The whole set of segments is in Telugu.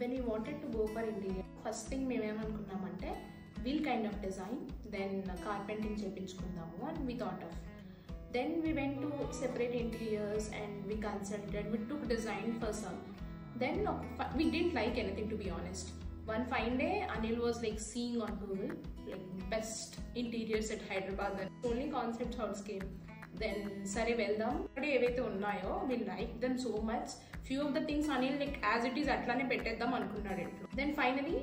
when we wanted to go for interior, first thing మేము ఏమనుకున్నామంటే we'll kind of design, then carpenting చేయించుకుందాము అని we thought of. Then we went to separate interiors and we consulted, we took design for some. Then we didn't like anything, to be honest. One fine day Anil was like seeing on Google like best interiors at Hyderabad, and only concept house came. Then sare veldam ade evaithe unnayo we like them so much. Few of the things Anil like as it is atlane petteddam anukunnadu intlo. Then finally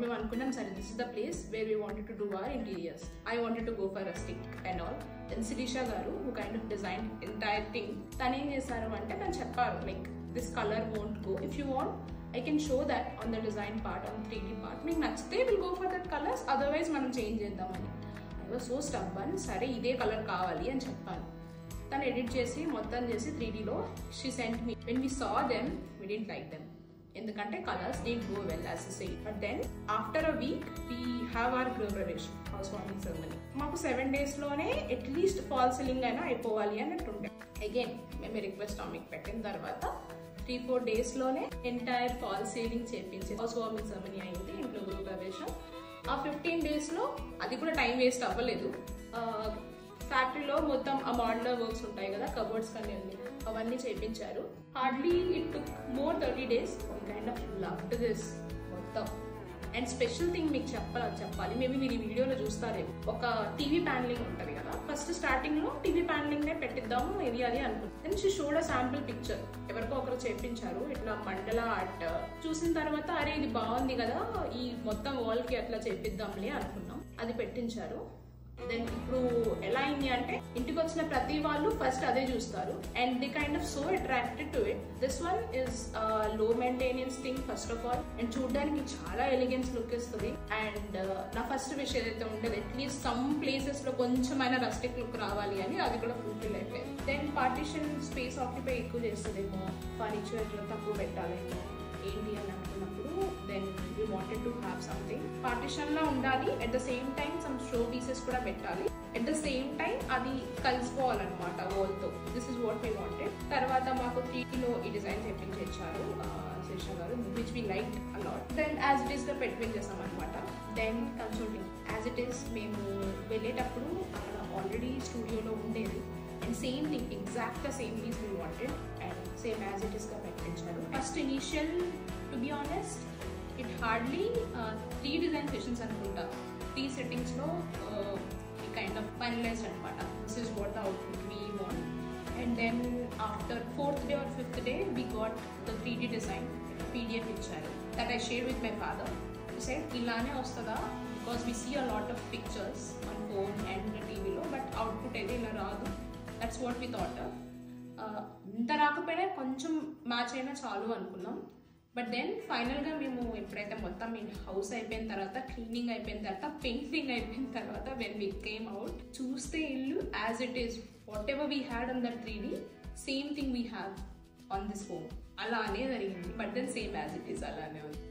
మేము అనుకున్నాం సరే this is the place where we wanted to do our interiors. I wanted to go for rustic and all. Then Shirisha garu who kind of design entire thing, తను ఏం చేశారు అంటే తను చెప్పారు like this colour won't go, if you want I can show that on the design part, on 3D part, మీకు నచ్చితే will go for that colours, otherwise మనం చేంజ్ చేద్దామని. ఐ వాజ్ సో స్టబ్బన్, సరే ఇదే కలర్ కావాలి అని చెప్పాను. తను ఎడిట్ చేసి మొత్తం చేసి 3Dలో she sent me. When we saw them we didn't like them, ఎందుకంటే colours didn't go well as I say. But then after a week we have our గృహ ప్రవేశం, హౌస్ వార్మింగ్ సెరమనీ. మాకు 7 days లోనే అట్లీస్ట్ ఫాల్ సీలింగ్ అయినా అయిపోవాలి అన్నట్టుండే. అగైన్ మేము రిక్వెస్ట్ మీకు పెట్టిన తర్వాత 3-4 days లోనే ఎంటైర్ ఫాల్ సీలింగ్ చేపించి హౌస్ వార్మింగ్ సెరమనీ అయింది, ఇంట్లో గృహ ప్రవేశం. ఆ 15 days లో అది కూడా టైం వేస్ట్ అవ్వలేదు. ఫ్యాక్టరీలో మొత్తం ఆ మోడలర్ వర్క్స్ ఉంటాయి కదా, కబోర్డ్స్ కానీ అవన్నీ చేయించారు. Hardly it took more 30 days. Kind of loved this మొత్తం. అండ్ స్పెషల్ థింగ్ మీకు చెప్పాలి, మేబీ మీరు ఈ వీడియోలో చూస్తారేమో, ఒక టీవీ ప్యానలింగ్ ఉంటుంది కదా, ఫస్ట్ స్టార్టింగ్ లో టీవీ ప్యానలింగ్ నే పెట్టిద్దాము ఇది అది అనుకుంటాం. Then she showed a sample picture, ఎవరికో ఒకరు చేయించారు ఇట్లా మండల ఆర్ట్. చూసిన తర్వాత అరే ఇది బాగుంది కదా, ఈ మొత్తం వాల్ కి అట్లా చేపిద్దాంలే అనుకున్నాం, అది పెట్టించారు. దెన్ ఇప్పుడు ఎలా అయింది అంటే ఇంటికి వచ్చిన ప్రతి వాళ్ళు ఫస్ట్ అదే చూస్తారు and they kind of so attracted to it. This one is low maintenance thing first of all, and చూడడానికి చాలా ఎలిగెన్స్ లుక్ ఇస్తుంది. అండ్ నా ఫస్ట్ విష్ ఏదైతే ఉండేది అట్లీస్ట్ సమ్ ప్లేసెస్ లో కొంచెమైనా రస్టిక్ లుక్ రావాలి అని, అది కూడా ఫుల్ఫిల్ అయిపోయింది. దెన్ పార్టీషన్ స్పేస్ ఆక్యుపై ఎక్కువ చేస్తుందేమో, ఫర్నిచర్ తక్కువ పెట్టాలేమో ఏంటి అని అనుకున్నప్పుడు then we wanted to have something partition లా ఉండాలి, at the same time some show pieces కూడా పెట్టాలి, అట్ ద సేమ్ టైం అది కలిసిపోవాలన్నమాట వాల్ తో. This is what we wanted. తర్వాత మాకు 3Dలో ఈ డిజైన్ చేయించారు Shirisha garu, which we like a lot. Then as it is గా పెట్టించేసాం అనమాట. Then consulting as it is మేము వెళ్ళేటప్పుడు అక్కడ ఆల్రెడీ స్టూడియోలో ఉండేది and same thing exact the same piece we wanted and same as it is గా పెట్టించారు. First initial to be honest it hardly 3 design sessions అనుకుంటా, 3 settings లో కైండ్ ఆఫ్ ఫైనలైజ్డ్ అనమాట. This is what the output we want. And then after 4th day or 5th day we got the 3D design PDF ఇచ్చారు, that I share with my father. He said ఇలానే వస్తుందా, because we see a lot of pictures on phone and టీవీలో, బట్ అవుట్పుట్ అయితే ఇలా రాదు. That's what we thought of. ఇంత రాకపోయినా కొంచెం మ్యాచ్ అయినా చాలు అనుకున్నాం. బట్ దెన్ ఫైనల్గా మేము ఎప్పుడైతే మొత్తం హౌస్ అయిపోయిన తర్వాత, క్లీనింగ్ అయిపోయిన తర్వాత, పెయింటింగ్ అయిపోయిన తర్వాత, వెన్ వి కేమ్ అవుట్ చూస్తే ఇల్లు as it is, whatever we had on that 3D same thing we have on this home, అలానే జరిగింది. But then same as it is అలానే ఉంది.